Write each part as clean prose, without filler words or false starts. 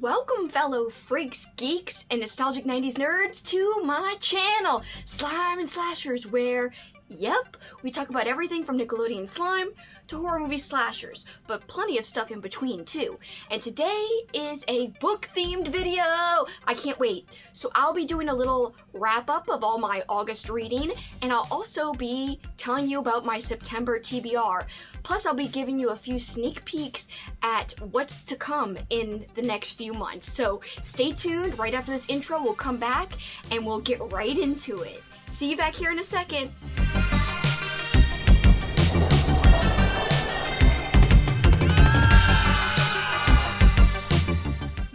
Welcome, fellow freaks, geeks, and nostalgic 90s nerds to my channel, Slime and Slashers, where, yep, we talk about everything from Nickelodeon slime to horror movie slashers, but plenty of stuff in between, too. And today is a book-themed video! I can't wait. So I'll be doing a little wrap-up of all my August reading, and I'll also be telling you about my September TBR. Plus, I'll be giving you a few sneak peeks at what's to come in the next few months. So stay tuned. Right after this intro, we'll come back and we'll get right into it. See you back here in a second.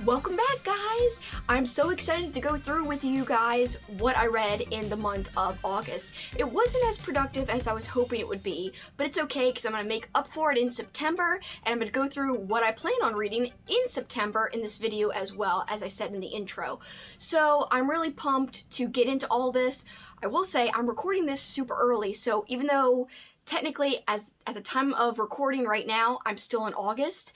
Welcome back, guys! I'm so excited to go through with you guys what I read in the month of August. It wasn't as productive as I was hoping it would be, but it's okay because I'm going to make up for it in September, and I'm going to go through what I plan on reading in September in this video as well, as I said in the intro. So I'm really pumped to get into all this. I will say I'm recording this super early, so even though technically at the time of recording right now, I'm still in August,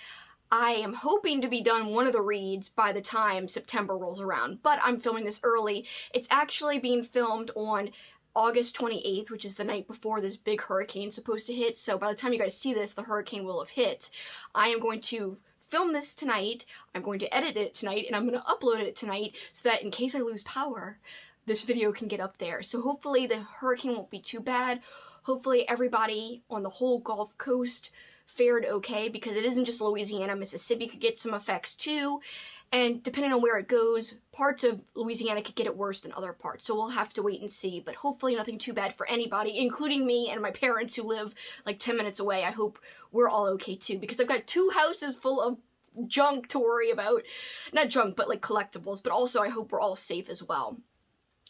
I am hoping to be done one of the reads by the time September rolls around, but I'm filming this early. It's actually being filmed on August 28th, which is the night before this big hurricane is supposed to hit, so by the time you guys see this, the hurricane will have hit. I am going to film this tonight, I'm going to edit it tonight, and I'm going to upload it tonight so that in case I lose power, this video can get up there. So hopefully the hurricane won't be too bad. Hopefully everybody on the whole Gulf Coast fared okay, because it isn't just Louisiana. Mississippi could get some effects too, and depending on where it goes, parts of Louisiana could get it worse than other parts, so we'll have to wait and see, but hopefully nothing too bad for anybody, including me and my parents who live like 10 minutes away. I hope we're all okay too, because I've got two houses full of junk to worry about. Not junk, but like collectibles, but also I hope we're all safe as well.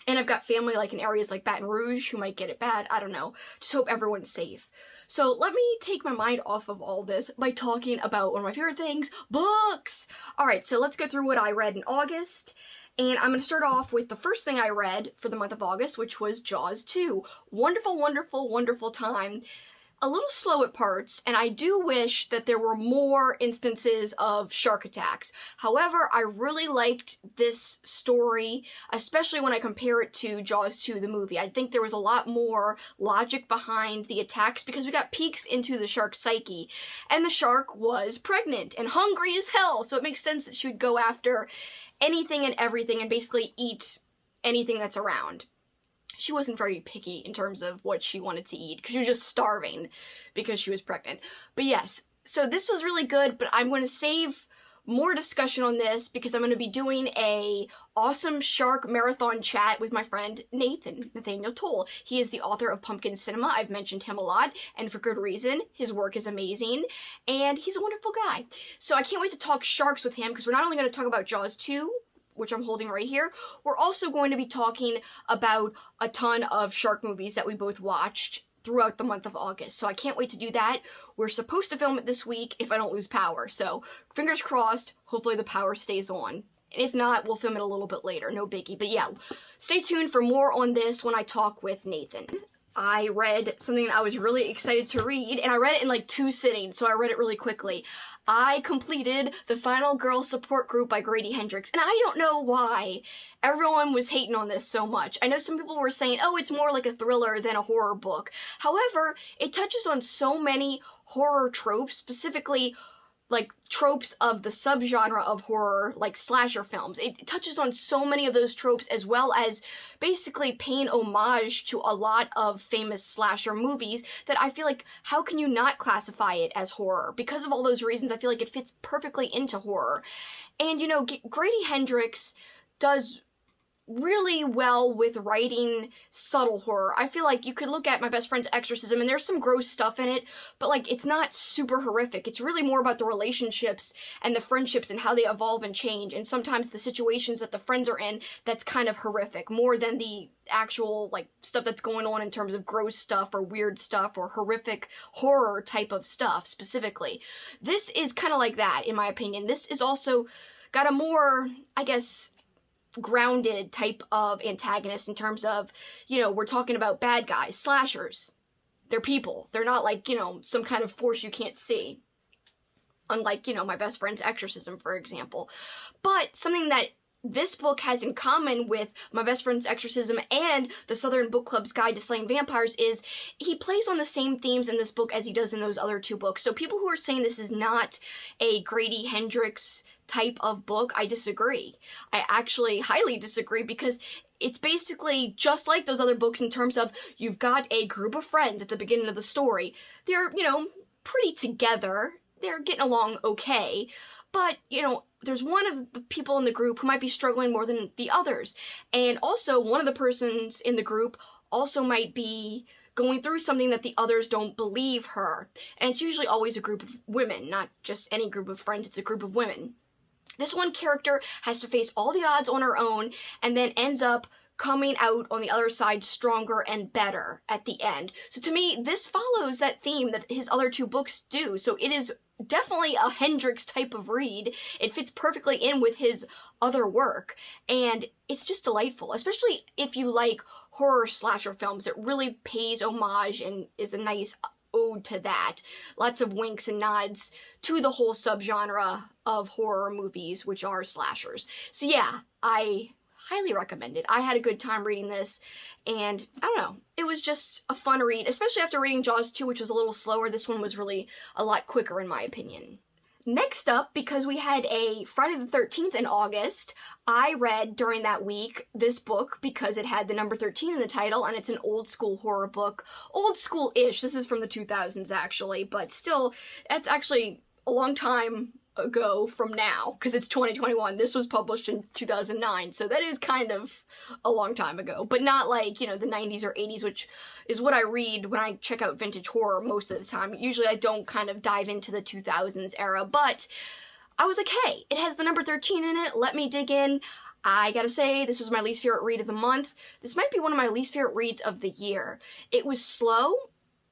And I've got family like in areas like Baton Rouge who might get it bad. I don't know. Just hope everyone's safe. So let me take my mind off of all this by talking about one of my favorite things, books! Alright, so let's go through what I read in August. And I'm going to start off with the first thing I read for the month of August, which was Jaws 2. Wonderful, wonderful, wonderful time. A little slow at parts, and I do wish that there were more instances of shark attacks. However, I really liked this story, especially when I compare it to Jaws 2, the movie. I think there was a lot more logic behind the attacks because we got peeks into the shark's psyche. And the shark was pregnant and hungry as hell, so it makes sense that she would go after anything and everything and basically eat anything that's around. She wasn't very picky in terms of what she wanted to eat, because she was just starving because she was pregnant. But yes, so this was really good, but I'm going to save more discussion on this because I'm going to be doing a awesome shark marathon chat with my friend Nathaniel Toll. He is the author of Pumpkin Cinema. I've mentioned him a lot, and for good reason. His work is amazing, and he's a wonderful guy. So I can't wait to talk sharks with him, because we're not only going to talk about Jaws 2, which I'm holding right here, we're also going to be talking about a ton of shark movies that we both watched throughout the month of August. So I can't wait to do that. We're supposed to film it this week if I don't lose power. So fingers crossed, hopefully the power stays on. And if not, we'll film it a little bit later, no biggie. But yeah, stay tuned for more on this when I talk with Nathan. I read something I was really excited to read, and I read it in like 2 sittings, so I read it really quickly. I completed The Final Girl Support Group by Grady Hendrix, and I don't know why everyone was hating on this so much. I know some people were saying, oh, it's more like a thriller than a horror book. However, it touches on so many horror tropes, specifically like tropes of the subgenre of horror, like slasher films. It touches on so many of those tropes, as well as basically paying homage to a lot of famous slasher movies that I feel like, how can you not classify it as horror? Because of all those reasons, I feel like it fits perfectly into horror. And you know, Grady Hendrix does really well with writing subtle horror. I feel like you could look at My Best Friend's Exorcism and there's some gross stuff in it, but like it's not super horrific. It's really more about the relationships and the friendships and how they evolve and change, and sometimes the situations that the friends are in that's kind of horrific, more than the actual like stuff that's going on in terms of gross stuff or weird stuff or horrific horror type of stuff specifically. This is kind of like that, in my opinion. This is also got a more, I guess, grounded type of antagonist in terms of, you know, we're talking about bad guys, slashers. They're people. They're not like, you know, some kind of force you can't see. unlike, My Best Friend's Exorcism, for example. But something that this book has in common with My Best Friend's Exorcism and the Southern Book Club's Guide to Slaying Vampires is he plays on the same themes in this book as he does in those other two books. So people who are saying this is not a Grady Hendrix type of book, I disagree. I actually highly disagree, because it's basically just like those other books in terms of you've got a group of friends at the beginning of the story. They're, pretty together. They're getting along okay. But, there's one of the people in the group who might be struggling more than the others. And also, one of the persons in the group also might be going through something that the others don't believe her. And it's usually always a group of women, not just any group of friends, it's a group of women. This one character has to face all the odds on her own and then ends up coming out on the other side stronger and better at the end. So to me, this follows that theme that his other two books do. So it is definitely a Hendrix type of read. It fits perfectly in with his other work, and it's just delightful, especially if you like horror slasher films. It really pays homage and is a nice ode to that. Lots of winks and nods to the whole subgenre of horror movies, which are slashers. So yeah, I highly recommend it. I had a good time reading this, and I don't know, it was just a fun read, especially after reading Jaws 2, which was a little slower. This one was really a lot quicker in my opinion. Next up, because we had a Friday the 13th in August, I read during that week this book because it had the number 13 in the title, and it's an old school horror book. Old school-ish. This is from the 2000s, actually, but still, it's actually a long time ago from now, because it's 2021. This was published in 2009, so that is kind of a long time ago, but not like, the 90s or 80s, which is what I read when I check out vintage horror most of the time. Usually I don't kind of dive into the 2000s era, but I was like, hey, it has the number 13 in it, let me dig in. I gotta say, this was my least favorite read of the month. This might be one of my least favorite reads of the year. It was slow.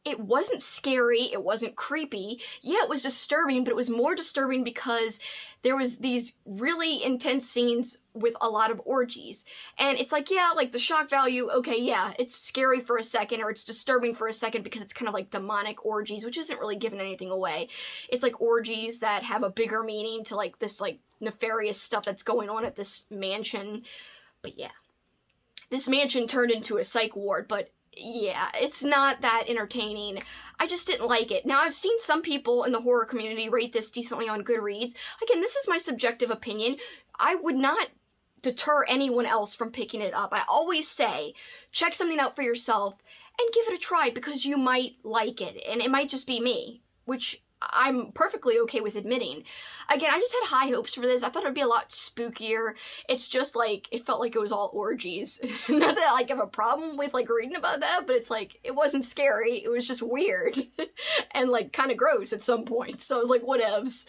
It wasn't scary, it wasn't creepy. Yeah, it was disturbing, but it was more disturbing because there was these really intense scenes with a lot of orgies. And it's like, yeah, like the shock value, okay, yeah, it's scary for a second, or it's disturbing for a second because it's kind of like demonic orgies, which isn't really giving anything away. It's like orgies that have a bigger meaning to like this like nefarious stuff that's going on at this mansion. But yeah, this mansion turned into a psych ward, but yeah, it's not that entertaining. I just didn't like it. Now, I've seen some people in the horror community rate this decently on Goodreads. Again, this is my subjective opinion. I would not deter anyone else from picking it up. I always say, check something out for yourself and give it a try, because you might like it, and it might just be me, which I'm perfectly okay with admitting. Again, I just had high hopes for this. I thought it'd be a lot spookier. It's just like, it felt like it was all orgies. Not that I like have a problem with like reading about that, but it's like, it wasn't scary. It was just weird and like kind of gross at some point. So I was like, whatevs.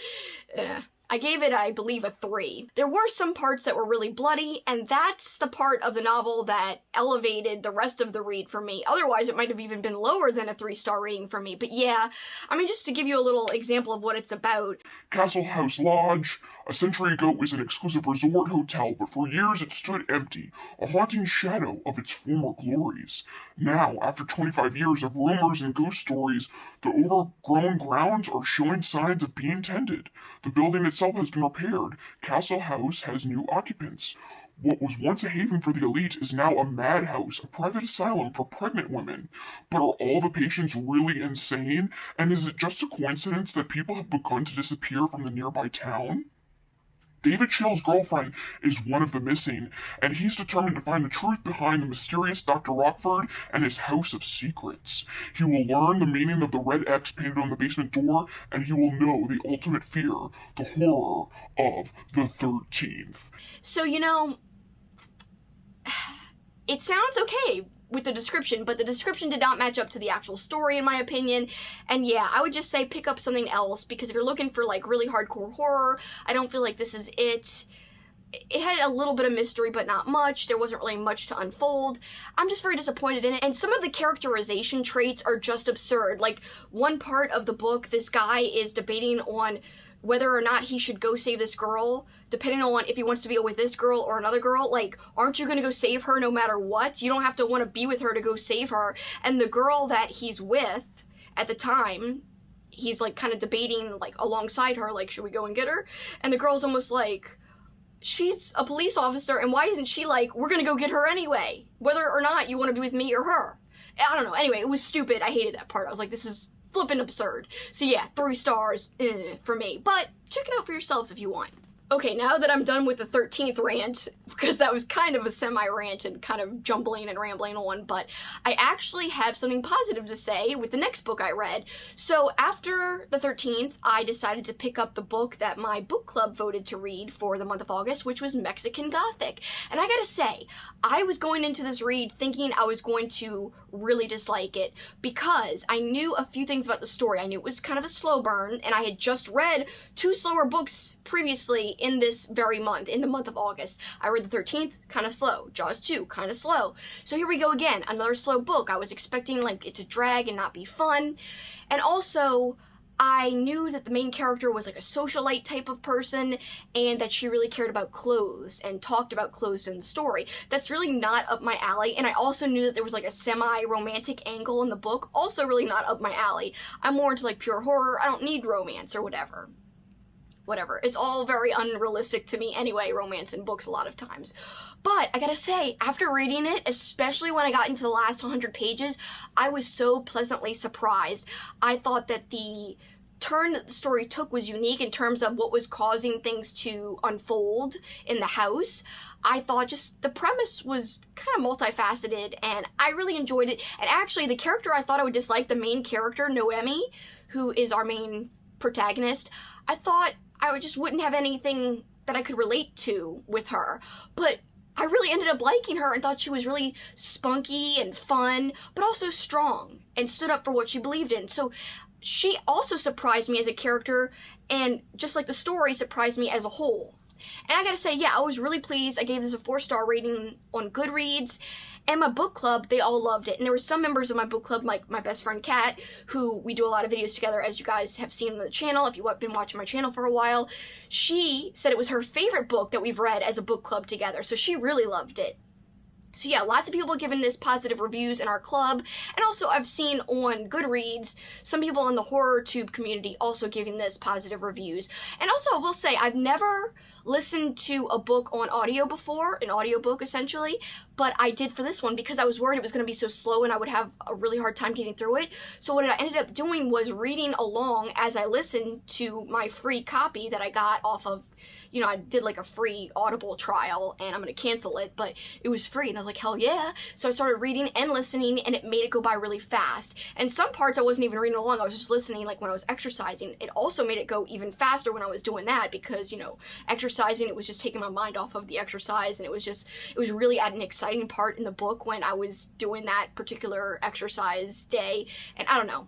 I gave it, I believe, a 3. There were some parts that were really bloody, and that's the part of the novel that elevated the rest of the read for me. Otherwise, it might have even been lower than a 3-star rating for me. But yeah, I mean, just to give you a little example of what it's about. Castle House Lodge. A century ago, it was an exclusive resort hotel, but for years it stood empty, a haunting shadow of its former glories. Now, after 25 years of rumors and ghost stories, the overgrown grounds are showing signs of being tended. The building itself has been repaired. Castle House has new occupants. What was once a haven for the elite is now a madhouse, a private asylum for pregnant women. But are all the patients really insane? And is it just a coincidence that people have begun to disappear from the nearby town? David Chill's girlfriend is one of the missing, and he's determined to find the truth behind the mysterious Dr. Rockford and his house of secrets. He will learn the meaning of the red X painted on the basement door, and he will know the ultimate fear, the horror of the 13th. So, it sounds okay with the description, but the description did not match up to the actual story, in my opinion. And yeah, I would just say pick up something else, because if you're looking for like really hardcore horror, I don't feel like this is it. It had a little bit of mystery, but not much. There wasn't really much to unfold. I'm just very disappointed in it. And some of the characterization traits are just absurd. Like, one part of the book, this guy is debating on whether or not he should go save this girl, depending on if he wants to be with this girl or another girl. Like, aren't you gonna go save her no matter what? You don't have to want to be with her to go save her. And the girl that he's with at the time he's like kind of debating like alongside her, like, should we go and get her? And the girl's almost like, she's a police officer, and why isn't she like, we're gonna go get her anyway, whether or not you want to be with me or her? I don't know. Anyway, it was stupid. I hated that part. I was like, this is flippin' absurd. So yeah, 3 stars for me. But check it out for yourselves if you want. Okay, now that I'm done with the 13th rant, because that was kind of a semi-rant and kind of jumbling and rambling on, but I actually have something positive to say with the next book I read. So after the 13th, I decided to pick up the book that my book club voted to read for the month of August, which was Mexican Gothic. And I gotta say, I was going into this read thinking I was going to really dislike it because I knew a few things about the story. I knew it was kind of a slow burn, and I had just read 2 slower books previously in this very month, in the month of August. I read the 13th, kind of slow. Jaws 2, kind of slow. So here we go again, another slow book. I was expecting like it to drag and not be fun. And also, I knew that the main character was like a socialite type of person and that she really cared about clothes and talked about clothes in the story. That's really not up my alley. And I also knew that there was like a semi-romantic angle in the book, also really not up my alley. I'm more into like pure horror. I don't need romance or whatever. It's all very unrealistic to me anyway, romance in books a lot of times. But I gotta say, after reading it, especially when I got into the last 100 pages, I was so pleasantly surprised. I thought that the turn that the story took was unique in terms of what was causing things to unfold in the house. I thought just the premise was kind of multifaceted, and I really enjoyed it. And actually, the character I thought I would dislike, the main character, Noemi, who is our main protagonist, I thought I just wouldn't have anything that I could relate to with her. But I really ended up liking her and thought she was really spunky and fun, but also strong and stood up for what she believed in. So she also surprised me as a character, and just like the story surprised me as a whole. And I gotta say, yeah, I was really pleased. I gave this a 4-star rating on Goodreads. And my book club, they all loved it. And there were some members of my book club, like my best friend Kat, who we do a lot of videos together, as you guys have seen on the channel, if you've been watching my channel for a while. She said it was her favorite book that we've read as a book club together, so she really loved it. So yeah, lots of people giving this positive reviews in our club, and also I've seen on Goodreads, some people in the horror tube community also giving this positive reviews. And also I will say, I've never listened to a book on audio before, an audiobook essentially, but I did for this one because I was worried it was going to be so slow and I would have a really hard time getting through it. So what I ended up doing was reading along as I listened to my free copy that I got off of, you know, I did like a free Audible trial, and I'm going to cancel it, but it was free, and I was like, hell yeah. So I started reading and listening, and it made it go by really fast. And some parts I wasn't even reading along, I was just listening, like when I was exercising. It also made it go even faster when I was doing that, because, you know, exercising, it was just taking my mind off of the exercise, and it was really at an exciting part in the book when I was doing that particular exercise day, and I don't know.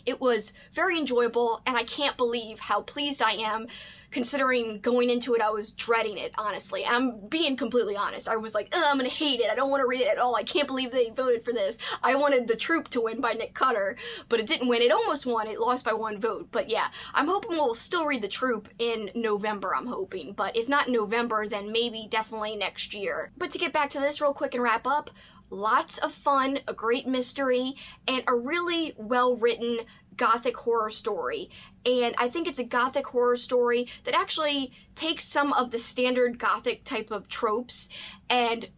It was very enjoyable, and I can't believe how pleased I am. Considering going into it, I was dreading it, honestly. I'm being completely honest. I was like, I'm gonna hate it. I don't want to read it at all. I can't believe they voted for this. I wanted The Troop to win by Nick Cutter, but it didn't win. It almost won. It lost by 1 vote. But yeah, I'm hoping we'll still read The Troop in November, I'm hoping. But if not in November, then maybe definitely next year. But to get back to this real quick and wrap up, lots of fun, a great mystery, and a really well-written Gothic horror story. And I think it's a Gothic horror story that actually takes some of the standard Gothic type of tropes and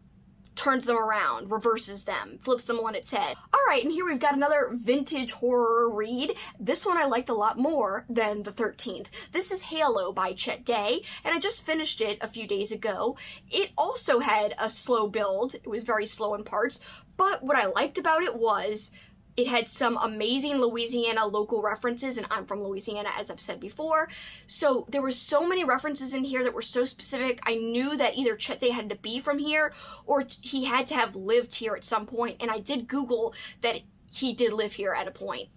turns them around, reverses them, flips them on its head. Alright, and here we've got another vintage horror read. This one I liked a lot more than the 13th. This is Halo by Chet Day, and I just finished it a few days ago. It also had a slow build. It was very slow in parts, but what I liked about it was it had some amazing Louisiana local references, and I'm from Louisiana, as I've said before. So there were so many references in here that were so specific. I knew that either Chet Day had to be from here, or he had to have lived here at some point. And I did Google that he did live here at a point.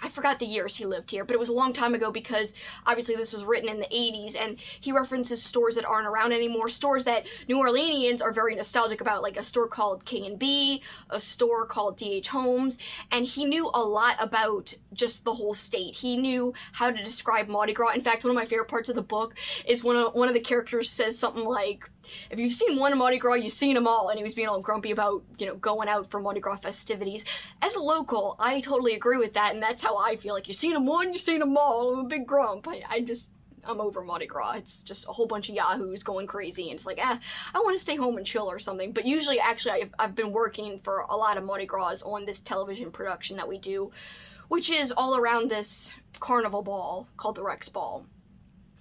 I forgot the years he lived here, but it was a long time ago because obviously this was written in the 80s, and he references stores that aren't around anymore, stores that New Orleanians are very nostalgic about, like a store called K&B, a store called D.H. Holmes, and he knew a lot about just the whole state. He knew how to describe Mardi Gras. In fact, one of my favorite parts of the book is one of the characters says something like, if you've seen one Mardi Gras, you've seen them all, and he was being all grumpy about, you know, going out for Mardi Gras festivities. As a local, I totally agree with that, and that's how I feel. Like, you seen them one, you seen them all. I'm a big grump. I'm over Mardi Gras. It's just a whole bunch of yahoos going crazy, and it's like, I want to stay home and chill or something. But usually, actually, I've been working for a lot of Mardi Gras on this television production that we do, which is all around this carnival ball called the Rex Ball.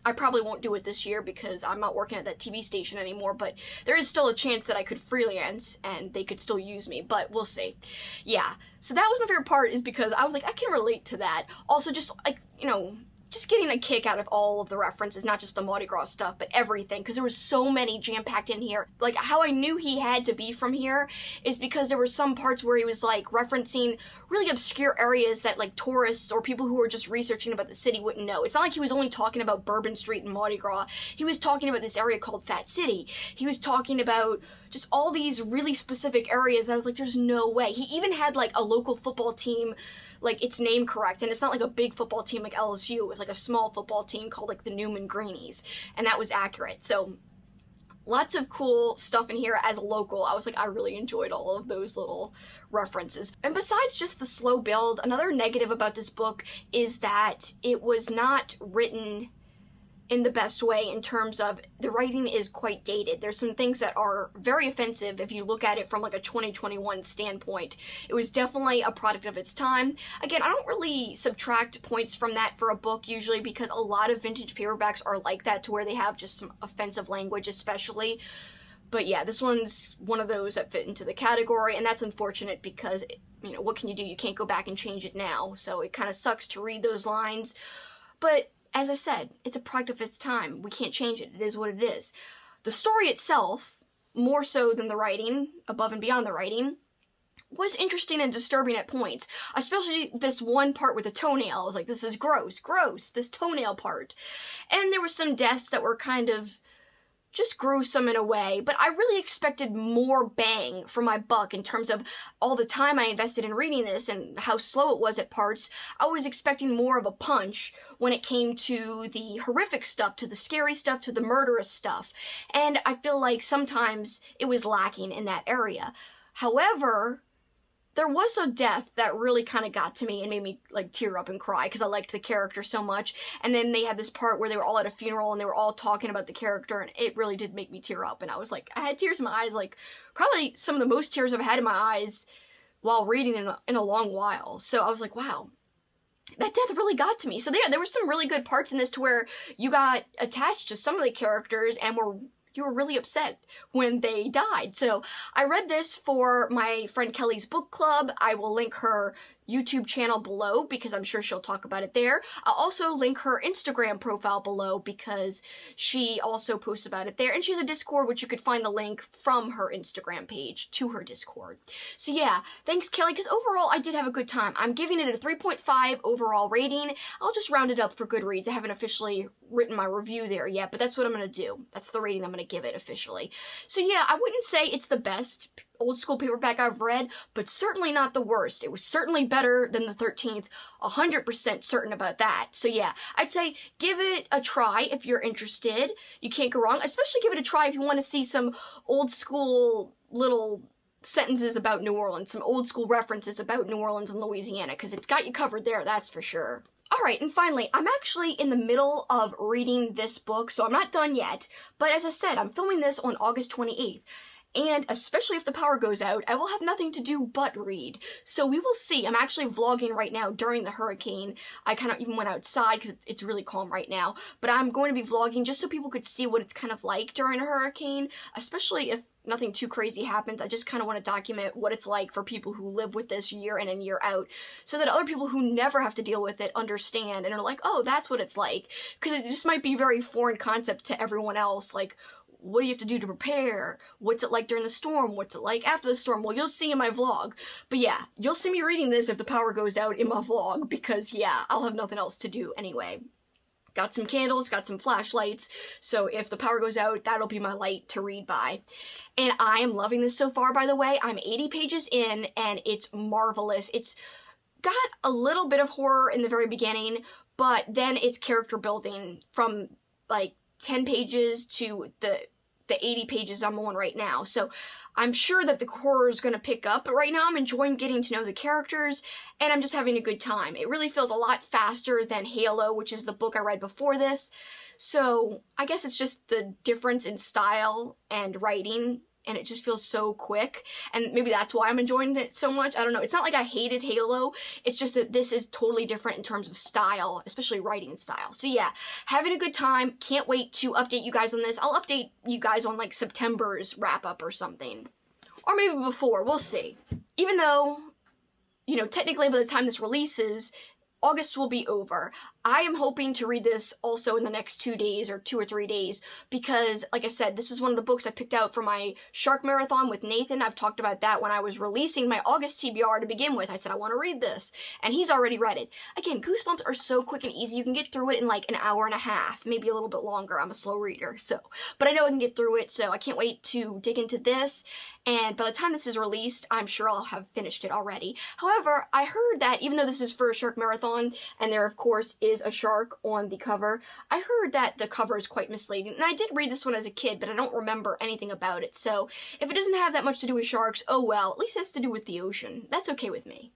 I probably won't do it this year because I'm not working at that TV station anymore, but there is still a chance that I could freelance and they could still use me, but we'll see. Yeah, so that was my favorite part, is because I was like, I can relate to that. Also, just like, just getting a kick out of all of the references, not just the Mardi Gras stuff, but everything, because there was so many jam-packed in here. Like, how I knew he had to be from here is because there were some parts where he was, like, referencing really obscure areas that, like, tourists or people who were just researching about the city wouldn't know. It's not like he was only talking about Bourbon Street and Mardi Gras. He was talking about this area called Fat City. He was talking about just all these really specific areas that I was like, there's no way. He even had, like, a local football team, like, its name correct, and it's not like a big football team like LSU. It was like a small football team called, like, the Newman Greenies, and that was accurate. So lots of cool stuff in here as a local. I was like, I really enjoyed all of those little references. And besides just the slow build, another negative about this book is that it was not written in the best way, in terms of the writing is quite dated. There's some things that are very offensive if you look at it from like a 2021 standpoint. It was definitely a product of its time. Again, I don't really subtract points from that for a book usually, because a lot of vintage paperbacks are like that, to where they have just some offensive language especially. But yeah, this one's one of those that fit into the category, and that's unfortunate because, what can you do? You can't go back and change it now, so it kind of sucks to read those lines. But as I said, it's a product of its time. We can't change it. It is what it is. The story itself, more so than the writing, above and beyond the writing, was interesting and disturbing at points. Especially this one part with the toenail. I was like, this is gross, this toenail part. And there were some deaths that were kind of just gruesome in a way, but I really expected more bang for my buck in terms of all the time I invested in reading this and how slow it was at parts. I was expecting more of a punch when it came to the horrific stuff, to the scary stuff, to the murderous stuff, and I feel like sometimes it was lacking in that area. However, there was a death that really kind of got to me and made me, like, tear up and cry because I liked the character so much. And then they had this part where they were all at a funeral and they were all talking about the character, and it really did make me tear up. And I was like, I had tears in my eyes, like, probably some of the most tears I've had in my eyes while reading in a long while. So I was like, wow, that death really got to me. So there were some really good parts in this to where you got attached to some of the characters and you were really upset when they died. So I read this for my friend Kelly's book club. I will link her YouTube channel below because I'm sure she'll talk about it there. I'll also link her Instagram profile below because she also posts about it there. And she has a Discord, which you could find the link from her Instagram page to her Discord. So yeah, thanks Kelly, because overall I did have a good time. I'm giving it a 3.5 overall rating. I'll just round it up for Goodreads. I haven't officially written my review there yet, but that's what I'm going to do. That's the rating I'm going to give it officially. So yeah, I wouldn't say it's the best old school paperback I've read, but certainly not the worst. It was certainly better than the 13th, 100% certain about that. So yeah, I'd say give it a try if you're interested. You can't go wrong, especially give it a try if you want to see some old school little sentences about New Orleans, some old school references about New Orleans and Louisiana, because it's got you covered there, that's for sure. Alright, and finally, I'm actually in the middle of reading this book, so I'm not done yet, but as I said, I'm filming this on August 28th. And especially if the power goes out, I will have nothing to do but read. So we will see. I'm actually vlogging right now during the hurricane. I kind of even went outside because it's really calm right now. But I'm going to be vlogging just so people could see what it's kind of like during a hurricane. Especially if nothing too crazy happens. I just kind of want to document what it's like for people who live with this year in and year out. So that other people who never have to deal with it understand and are like, oh, that's what it's like. Because it just might be a very foreign concept to everyone else. Like, what do you have to do to prepare? What's it like during the storm? What's it like after the storm? Well, you'll see in my vlog. But yeah, you'll see me reading this if the power goes out in my vlog because, yeah, I'll have nothing else to do anyway. Got some candles, got some flashlights, so if the power goes out, that'll be my light to read by. And I am loving this so far, by the way. I'm 80 pages in, and it's marvelous. It's got a little bit of horror in the very beginning, but then it's character building from, like, 10 pages to the the 80 pages I'm on right now. So I'm sure that the horror is going to pick up, but right now I'm enjoying getting to know the characters, and I'm just having a good time. It really feels a lot faster than Halo, which is the book I read before this. So I guess it's just the difference in style and writing, and it just feels so quick, and maybe that's why I'm enjoying it so much. I don't know. It's not like I hated Halo. It's just that this is totally different in terms of style, especially writing style. So yeah, having a good time. Can't wait to update you guys on this. I'll update you guys on like September's wrap-up or something. Or maybe before. We'll see. Even though, you know, technically by the time this releases, August will be over. I am hoping to read this also in the next 2 days or 2 or 3 days because, like I said, this is one of the books I picked out for my Shark Marathon with Nathan. I've talked about that when I was releasing my August TBR to begin with. I said I want to read this, and he's already read it. Again, Goosebumps are so quick and easy. You can get through it in like an hour and a half, maybe a little bit longer. I'm a slow reader, but I know I can get through it, so I can't wait to dig into this. And by the time this is released, I'm sure I'll have finished it already. However, I heard that even though this is for a Shark Marathon, and there of course is a shark on the cover, I heard that the cover is quite misleading. And I did read this one as a kid, but I don't remember anything about it. So if it doesn't have that much to do with sharks, oh well, at least it has to do with the ocean. That's okay with me.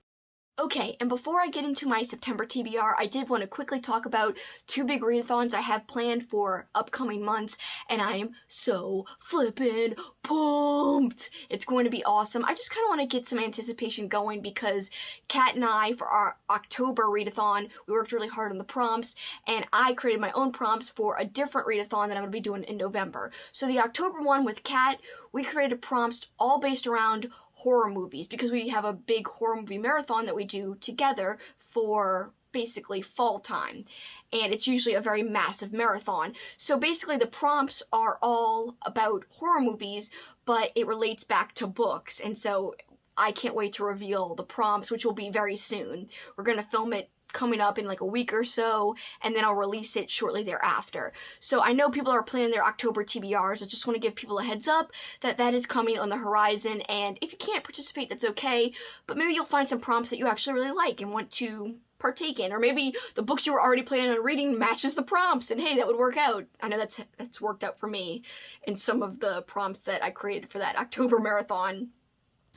Okay, and before I get into my September TBR, I did want to quickly talk about 2 big readathons I have planned for upcoming months, and I am so flippin' pumped! It's going to be awesome. I just kind of want to get some anticipation going because Kat and I, for our October readathon, we worked really hard on the prompts, and I created my own prompts for a different readathon that I'm going to be doing in November. So the October one with Kat, we created prompts all based around horror movies because we have a big horror movie marathon that we do together for basically fall time, and it's usually a very massive marathon. So basically the prompts are all about horror movies, but it relates back to books, and so I can't wait to reveal the prompts, which will be very soon. We're gonna film it coming up in like a week or so, and then I'll release it shortly thereafter. So I know people are planning their October TBRs. I just want to give people a heads up that that is coming on the horizon, and if you can't participate, that's okay, but maybe you'll find some prompts that you actually really like and want to partake in, or maybe the books you were already planning on reading matches the prompts, and hey, that would work out. I know that's worked out for me in some of the prompts that I created for that October marathon.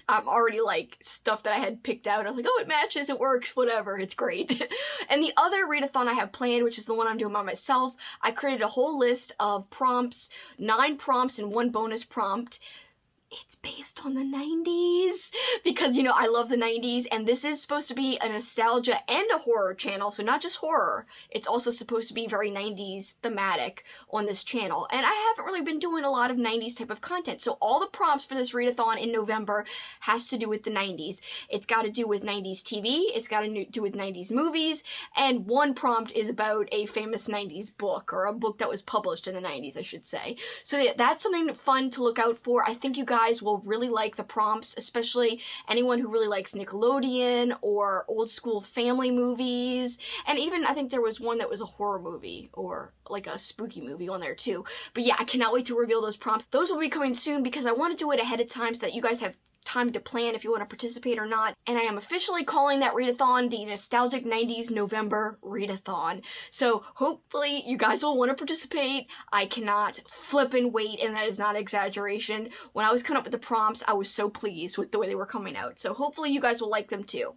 I'm already like stuff that I had picked out. I was like, oh, it matches, it works, whatever, it's great. And the other readathon I have planned, which is the one I'm doing by myself, I created a whole list of prompts, 9 prompts and 1 bonus prompt. It's based on the 90s because, you know, I love the 90s, and this is supposed to be a nostalgia and a horror channel, so not just horror. It's also supposed to be very 90s thematic on this channel, and I haven't really been doing a lot of 90s type of content, so all the prompts for this readathon in November has to do with the 90s. It's got to do with 90s TV, it's got to do with 90s movies, and 1 prompt is about a famous 90s book, or a book that was published in the 90s, I should say. So yeah, that's something fun to look out for. I think you guys will really like the prompts, especially anyone who really likes Nickelodeon or old school family movies, and even I think there was one that was a horror movie or like a spooky movie on there too. But yeah, I cannot wait to reveal those prompts. Those will be coming soon because I want to do it ahead of time so that you guys have time to plan if you want to participate or not. And I am officially calling that readathon the Nostalgic 90s November Readathon. So hopefully you guys will want to participate. I cannot flippin' wait, and that is not exaggeration. When I was coming up with the prompts, I was so pleased with the way they were coming out. So hopefully you guys will like them too.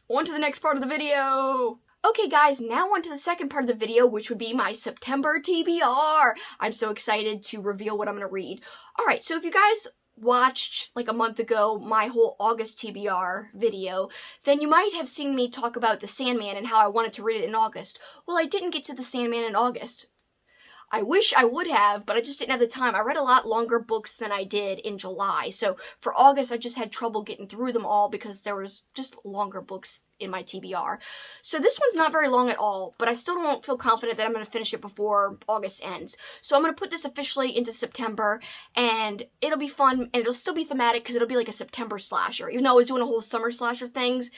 On to the next part of the video. Okay guys, now on to the second part of the video, which would be my September TBR. I'm so excited to reveal what I'm going to read. Alright, so if you guys watched like a month ago my whole August TBR video, then you might have seen me talk about the Sandman and how I wanted to read it in August. Well, I didn't get to the Sandman in August. I wish I would have, but I just didn't have the time. I read a lot longer books than I did in July. So for August, I just had trouble getting through them all because there was just longer books in my TBR. So this one's not very long at all, but I still don't feel confident that I'm going to finish it before August ends. So I'm going to put this officially into September, and it'll be fun, and it'll still be thematic because it'll be like a September slasher. Even though I was doing a whole summer slasher things,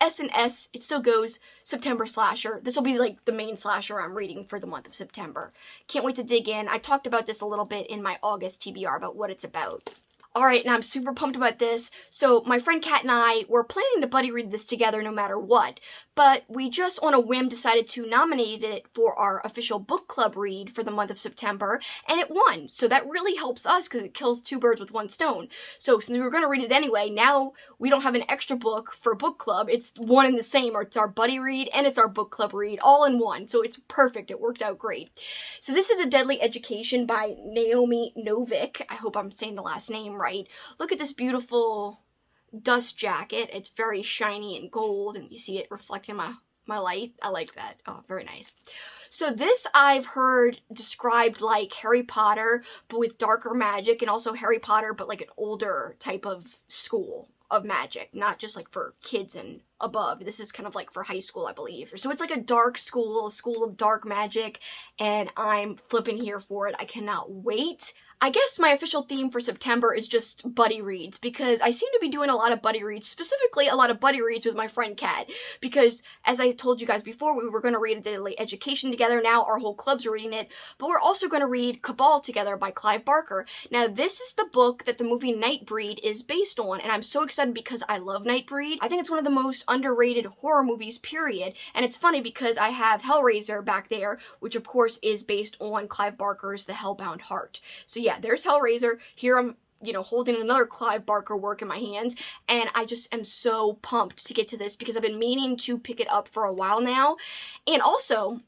S&S, it still goes September slasher. This will be like the main slasher I'm reading for the month of September. Can't wait to dig in. I talked about this a little bit in my August TBR about what it's about. Alright, and I'm super pumped about this. So my friend Kat and I were planning to buddy read this together no matter what. but we just on a whim decided to nominate it for our official book club read for the month of September, and it won. So that really helps us because it kills two birds with one stone. So since we were going to read it anyway, now we don't have an extra book for book club. It's one and the same. It's our buddy read and it's our book club read all in one. So it's perfect. It worked out great. So this is A Deadly Education by Naomi Novik. I hope I'm saying the last name right. Look at this beautiful dust jacket. It's very shiny and gold, and you see it reflecting my light. I like that. Oh, very nice. So this I've heard described like Harry Potter, but with darker magic, and also Harry Potter, but like an older type of school of magic, not just like for kids and above. This is kind of like for high school, I believe. So it's like a dark school, a school of dark magic, and I'm flipping here for it. I cannot wait. I guess my official theme for September is just buddy reads, because I seem to be doing a lot of buddy reads, specifically a lot of buddy reads with my friend Kat, because as I told you guys before, we were going to read A Deadly Education together. Now our whole club's reading it, but we're also going to read Cabal together by Clive Barker. Now this is the book that the movie Nightbreed is based on, and I'm so excited because I love Nightbreed. I think it's one of the most underrated horror movies, period, and it's funny because I have Hellraiser back there, which of course is based on Clive Barker's The Hellbound Heart. So yeah, there's Hellraiser. Here I'm, holding another Clive Barker work in my hands, and I just am so pumped to get to this because I've been meaning to pick it up for a while now. And also,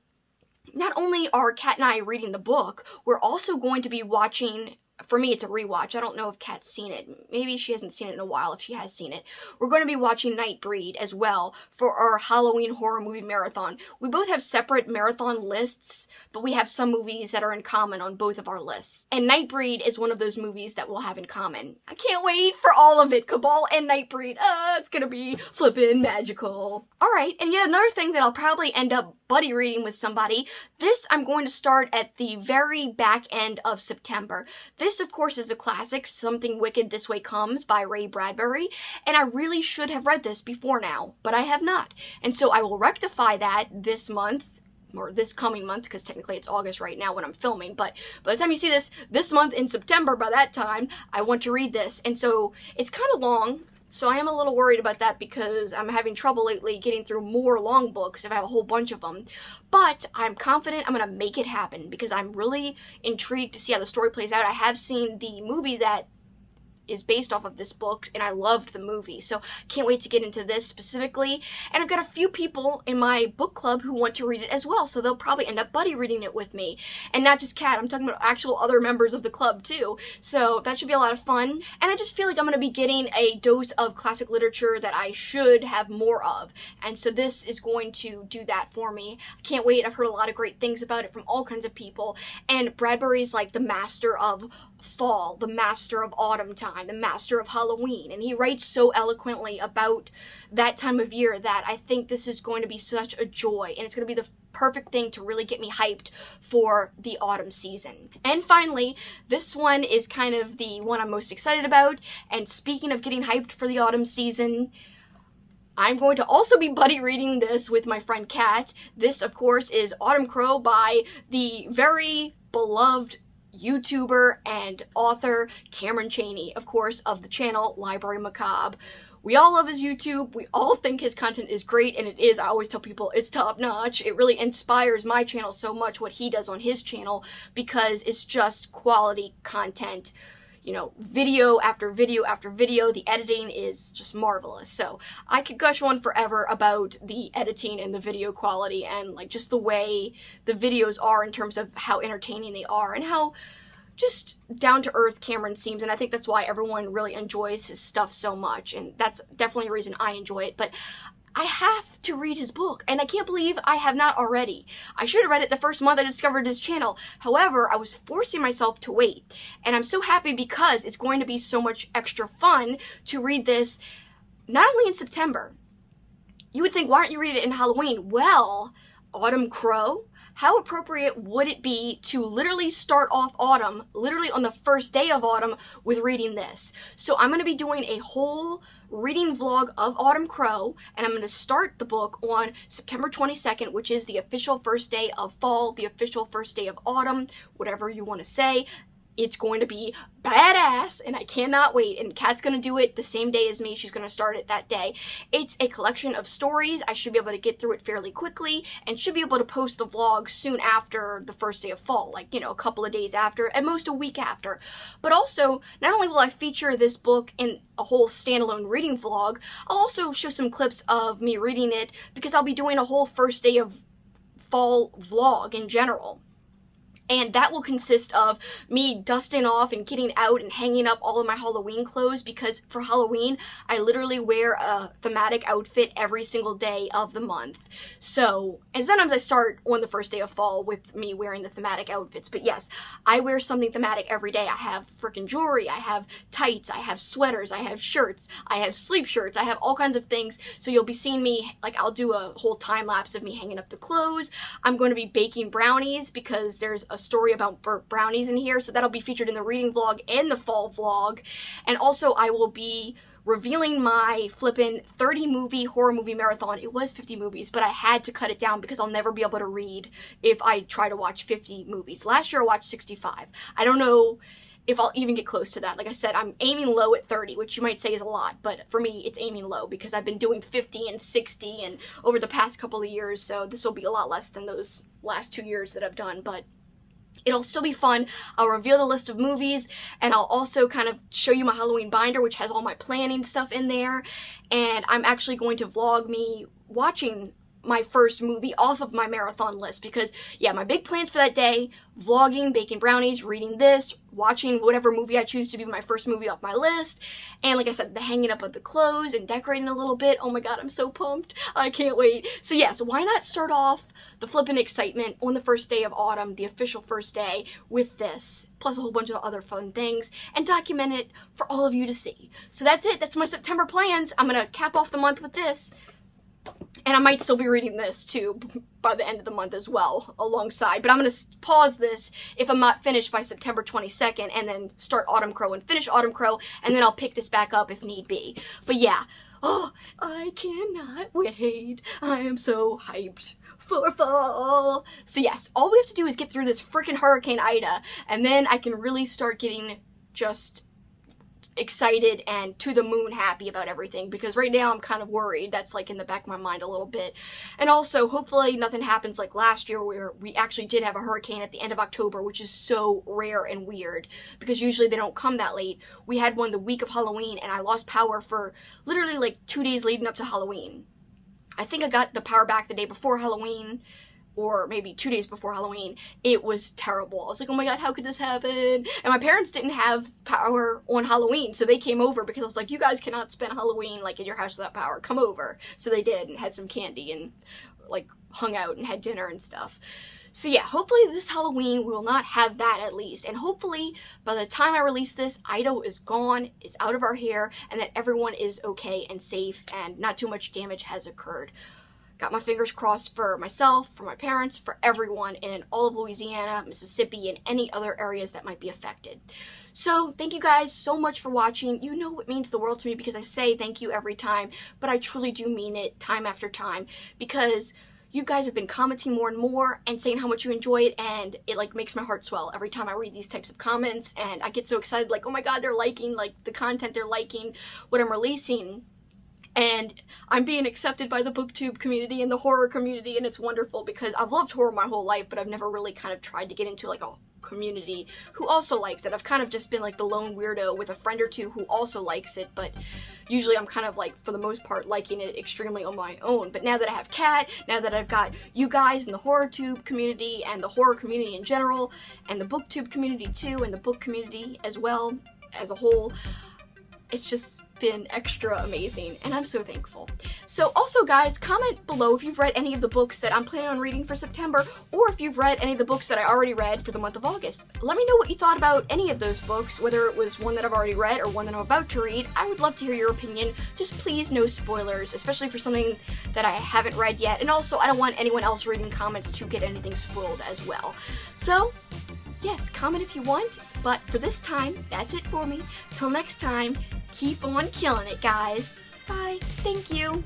not only are Kat and I reading the book, we're also going to be watching. For me, it's a rewatch. I don't know if Kat's seen it. Maybe she hasn't seen it in a while, if she has seen it. We're going to be watching Nightbreed as well for our Halloween horror movie marathon. We both have separate marathon lists, but we have some movies that are in common on both of our lists. And Nightbreed is one of those movies that we'll have in common. I can't wait for all of it. Cabal and Nightbreed. It's gonna be flippin' magical. Alright, and yet another thing that I'll probably end up buddy reading with somebody. This I'm going to start at the very back end of September. This, of course, is a classic, Something Wicked This Way Comes by Ray Bradbury, and I really should have read this before now, but I have not. And so I will rectify that this month, or this coming month, because technically it's August right now when I'm filming, but by the time you see this month in September, by that time, I want to read this. And so it's kind of long, so I am a little worried about that because I'm having trouble lately getting through more long books if I have a whole bunch of them. But I'm confident I'm going to make it happen because I'm really intrigued to see how the story plays out. I have seen the movie that is based off of this book, and I loved the movie, so can't wait to get into this specifically. And I've got a few people in my book club who want to read it as well, so they'll probably end up buddy reading it with me. And not just Kat, I'm talking about actual other members of the club too, so that should be a lot of fun. And I just feel like I'm going to be getting a dose of classic literature that I should have more of, and so this is going to do that for me. I can't wait. I've heard a lot of great things about it from all kinds of people, and Bradbury's like the master of fall, the master of autumn time, the master of Halloween, and he writes so eloquently about that time of year that I think this is going to be such a joy, and it's going to be the perfect thing to really get me hyped for the autumn season. And finally, this one is kind of the one I'm most excited about, and speaking of getting hyped for the autumn season, I'm going to also be buddy reading this with my friend Kat. This, of course, is Autumn Crow by the very beloved YouTuber and author Cameron Chaney, of course, of the channel Library Macabre. We all love his YouTube. We all think his content is great, and it is. I always tell people it's top notch. It really inspires my channel so much what he does on his channel because it's just quality content. Video after video after video. The editing is just marvelous. So I could gush on forever about the editing and the video quality and like just the way the videos are in terms of how entertaining they are and how just down to earth Cameron seems. And I think that's why everyone really enjoys his stuff so much. And that's definitely a reason I enjoy it. But I have to read his book, and I can't believe I have not already. I should have read it the first month I discovered his channel. However, I was forcing myself to wait, and I'm so happy because it's going to be so much extra fun to read this, not only in September. You would think, why aren't you reading it in Halloween? Well, Autumn Crow? How appropriate would it be to literally start off autumn, literally on the first day of autumn, with reading this? So I'm going to be doing a whole reading vlog of Autumn Crow, and I'm going to start the book on September 22nd, which is the official first day of fall, the official first day of autumn, whatever you want to say. It's going to be badass, and I cannot wait. And Kat's going to do it the same day as me. She's going to start it that day. It's a collection of stories. I should be able to get through it fairly quickly, and should be able to post the vlog soon after the first day of fall, like, you know, a couple of days after, at most a week after. But also, not only will I feature this book in a whole standalone reading vlog, I'll also show some clips of me reading it, because I'll be doing a whole first day of fall vlog in general. And that will consist of me dusting off and getting out and hanging up all of my Halloween clothes, because for Halloween, I literally wear a thematic outfit every single day of the month. So, and sometimes I start on the first day of fall with me wearing the thematic outfits. But yes, I wear something thematic every day. I have freaking jewelry, I have tights, I have sweaters, I have shirts, I have sleep shirts, I have all kinds of things. So you'll be seeing me, like, I'll do a whole time lapse of me hanging up the clothes. I'm going to be baking brownies, because there's a story about brownies in here, so that'll be featured in the reading vlog and the fall vlog. And also I will be revealing my flippin' 30 movie horror movie marathon. It was 50 movies, but I had to cut it down because I'll never be able to read if I try to watch 50 movies. Last year I watched 65. I don't know if I'll even get close to that. Like I said, I'm aiming low at 30, which you might say is a lot, but for me, it's aiming low because I've been doing 50 and 60 and over the past couple of years, so this will be a lot less than those last 2 years that I've done, but it'll still be fun. I'll reveal the list of movies, and I'll also kind of show you my Halloween binder, which has all my planning stuff in there, and I'm actually going to vlog me watching my first movie off of my marathon list, because yeah, my big plans for that day: vlogging, baking brownies, reading this, watching whatever movie I choose to be my first movie off my list, and like I said, the hanging up of the clothes and decorating a little bit. Oh my god, I'm so pumped. I can't wait. So yeah, so why not start off the flippin' excitement on the first day of autumn, the official first day, with this, plus a whole bunch of other fun things, and document it for all of you to see. So that's it. That's my September plans. I'm gonna cap off the month with this. And I might still be reading this too by the end of the month as well, alongside. But I'm going to pause this if I'm not finished by September 22nd, and then start Autumn Crow and finish Autumn Crow, and then I'll pick this back up if need be. But yeah, oh, I cannot wait. I am so hyped for fall. So yes, all we have to do is get through this freaking Hurricane Ida, and then I can really start getting just excited and to the moon happy about everything, because right now I'm kind of worried. That's like in the back of my mind a little bit. And also, hopefully nothing happens like last year where we actually did have a hurricane at the end of October, which is so rare and weird because usually they don't come that late. We had one the week of Halloween, and I lost power for literally like 2 days leading up to Halloween. I think I got the power back the day before Halloween, or maybe 2 days before Halloween. It was terrible. I was like, oh my god, how could this happen? And my parents didn't have power on Halloween, so they came over because I was like, you guys cannot spend Halloween like in your house without power. Come over. So they did, and had some candy and like hung out and had dinner and stuff. So yeah, hopefully this Halloween we will not have that at least. And hopefully by the time I release this, Ida is gone, is out of our hair, and that everyone is okay and safe and not too much damage has occurred. Got my fingers crossed for myself, for my parents, for everyone in all of Louisiana, Mississippi, and any other areas that might be affected. So thank you guys so much for watching. You know it means the world to me because I say thank you every time, but I truly do mean it time after time, because you guys have been commenting more and more and saying how much you enjoy it, and it like makes my heart swell every time I read these types of comments, and I get so excited, like, oh my god, they're liking like the content, they're liking what I'm releasing. And I'm being accepted by the booktube community and the horror community, and it's wonderful because I've loved horror my whole life, but I've never really kind of tried to get into like a community who also likes it. I've kind of just been like the lone weirdo with a friend or two who also likes it, but usually I'm kind of like, for the most part, liking it extremely on my own. But now that I have Kat, now that I've got you guys in the horror tube community and the horror community in general, and the booktube community too, and the book community as well as a whole, it's just been extra amazing, and I'm so thankful. So also guys, comment below if you've read any of the books that I'm planning on reading for September, or if you've read any of the books that I already read for the month of August. Let me know what you thought about any of those books, whether it was one that I've already read or one that I'm about to read. I would love to hear your opinion. Just please no spoilers, especially for something that I haven't read yet, and also I don't want anyone else reading comments to get anything spoiled as well. So yes, comment if you want, but for this time, that's it for me. Till next time, keep on killing it, guys. Bye. Thank you.